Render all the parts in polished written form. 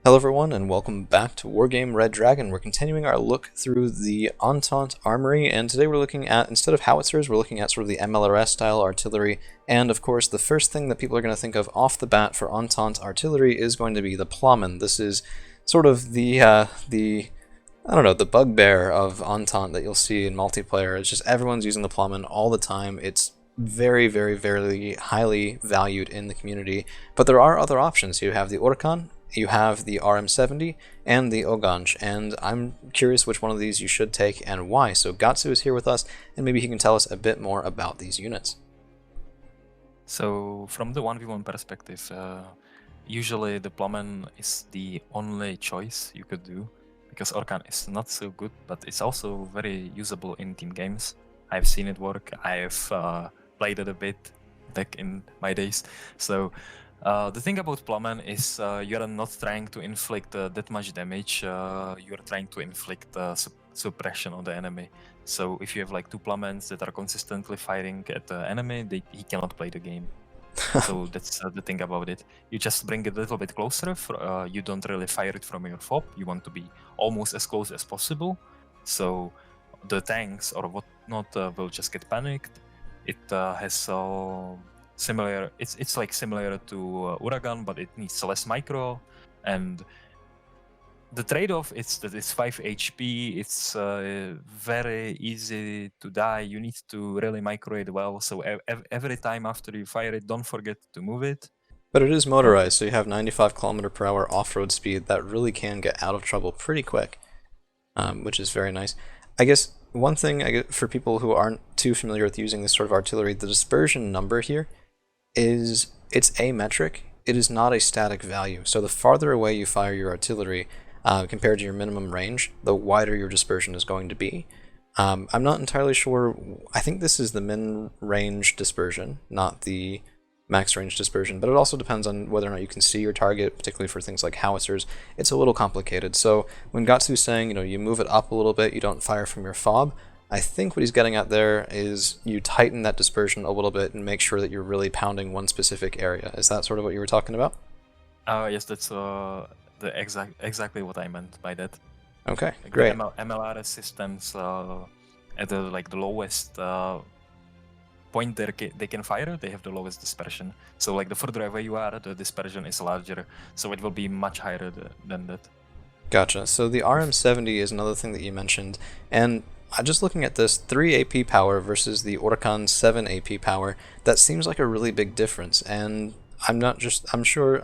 Hello everyone, and welcome back to Wargame Red Dragon. We're continuing our look through the Entente Armory, and today we're looking at, instead of howitzers, we're looking at sort of the MLRS style artillery, and of course the first thing that people are going to think of off the bat for Entente artillery is going to be the Plammen. This is sort of the bugbear of Entente that you'll see in multiplayer. It's just everyone's using the Plammen all the time. It's very highly valued in the community, but there are other options. You have the Orkan, you have the RM70, and the Oganj, and I'm curious which one of these you should take and why. So Gatsu is here with us, and maybe he can tell us a bit more about these units. So from the 1v1 perspective, usually the Plammen is the only choice you could do, because Orkan is not so good, but it's also very usable in team games. I've seen it work, I've played it a bit back in my days. So the thing about Plammen is you're not trying to inflict that much damage, you're trying to inflict suppression on the enemy. So if you have like two Plammens that are consistently firing at the enemy, he cannot play the game. So that's the thing about it. You just bring it a little bit closer, you don't really fire it from your fob, you want to be almost as close as possible. So the tanks or whatnot will just get panicked. It has similar, it's like similar to Uragan, but it needs less micro, and the trade-off is that it's 5 HP, it's very easy to die, you need to really micro it well, so every time after you fire it, don't forget to move it. But it is motorized, so you have 95 km/h off-road speed that really can get out of trouble pretty quick, which is very nice. I guess one thing for people who aren't too familiar with using this sort of artillery, the dispersion number here is, it's ametric. It is not a static value. So the farther away you fire your artillery compared to your minimum range, the wider your dispersion is going to be. I'm not entirely sure. I think this is the min range dispersion, not the max range dispersion, but it also depends on whether or not you can see your target, particularly for things like howitzers. It's a little complicated. So when Gatsu's saying, you move it up a little bit, you don't fire from your fob, I think what he's getting at there is you tighten that dispersion a little bit and make sure that you're really pounding one specific area. Is that sort of what you were talking about? Yes, that's exactly what I meant by that. Okay, like great. The MLRS systems at the lowest point they can fire, they have the lowest dispersion. So like the further away you are, the dispersion is larger, so it will be much higher than that. Gotcha. So the RM70 is another thing that you mentioned, and just looking at this, 3 AP power versus the Orkan 7 AP power, that seems like a really big difference, and I'm not sure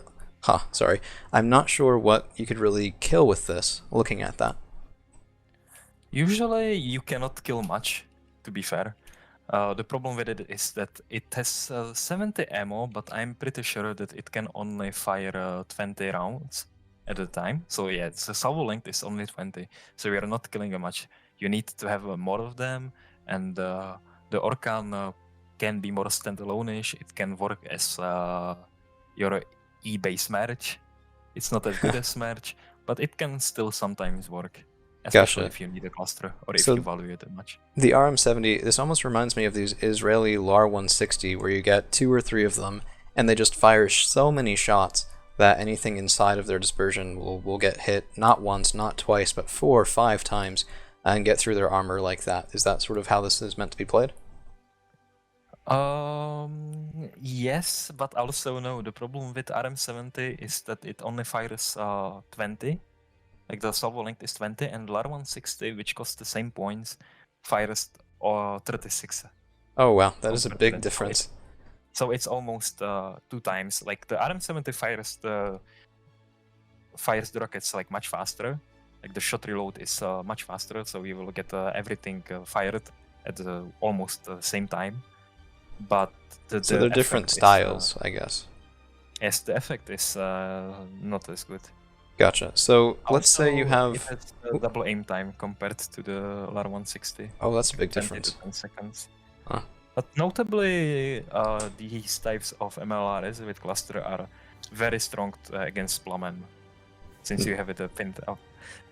what you could really kill with this, looking at that. Usually you cannot kill much, to be fair. The problem with it is that it has 70 ammo, but I'm pretty sure that it can only fire 20 rounds at a time. So yeah, the salvo length is only 20, so we are not killing much. You need to have more of them, and the Orkan can be more standalone-ish. It can work as your E-base merge. It's not as good as merge, but it can still sometimes work. Especially if you need a cluster, or if you value it much. The RM70, this almost reminds me of these Israeli LAR 160, where you get 2 or 3 of them, and they just fire so many shots that anything inside of their dispersion will get hit, not once, not twice, but 4 or 5 times, and get through their armor like that. Is that sort of how this is meant to be played? Yes, but also no. The problem with RM70 is that it only fires 20. Like the salvo length is 20, and LAR 160, which costs the same points, fires 36. Oh wow, that is a big difference. So it's almost 2 times. Like the RM70 fires the rockets like much faster. Like the shot reload is much faster, so you will get everything fired at almost the same time. But so they're different styles, I guess. Yes, the effect is not as good. Gotcha. So let's say you have... It has double aim time compared to the LAR 160. Oh, that's a big difference. 10 seconds. Huh. But notably, these types of MLRS with cluster are very strong against Plammen, since you have it pinned up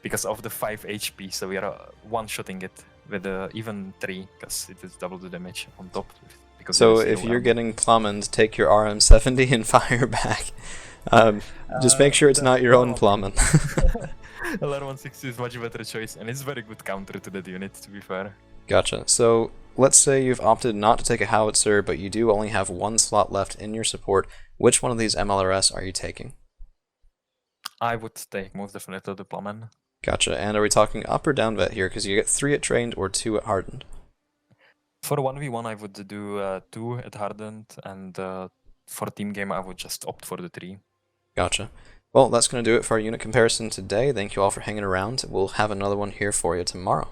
because of the 5 HP. So we are one-shotting it with even 3, because it is double the damage on top. So if you're getting Plammen, take your RM70 and fire back. Just make sure it's The not your own LR160 Plammen. LR160 is much better choice, and it's very good counter to that unit, to be fair. Gotcha. So let's say you've opted not to take a howitzer, but you do only have one slot left in your support. Which one of these MLRS are you taking? I would take most definitely the Plammen. Gotcha. And are we talking up or down vet here? Because you get 3 at trained or 2 at hardened. For 1v1, I would do 2 at hardened, and for team game, I would just opt for the 3. Gotcha. Well, that's going to do it for our unit comparison today. Thank you all for hanging around. We'll have another one here for you tomorrow.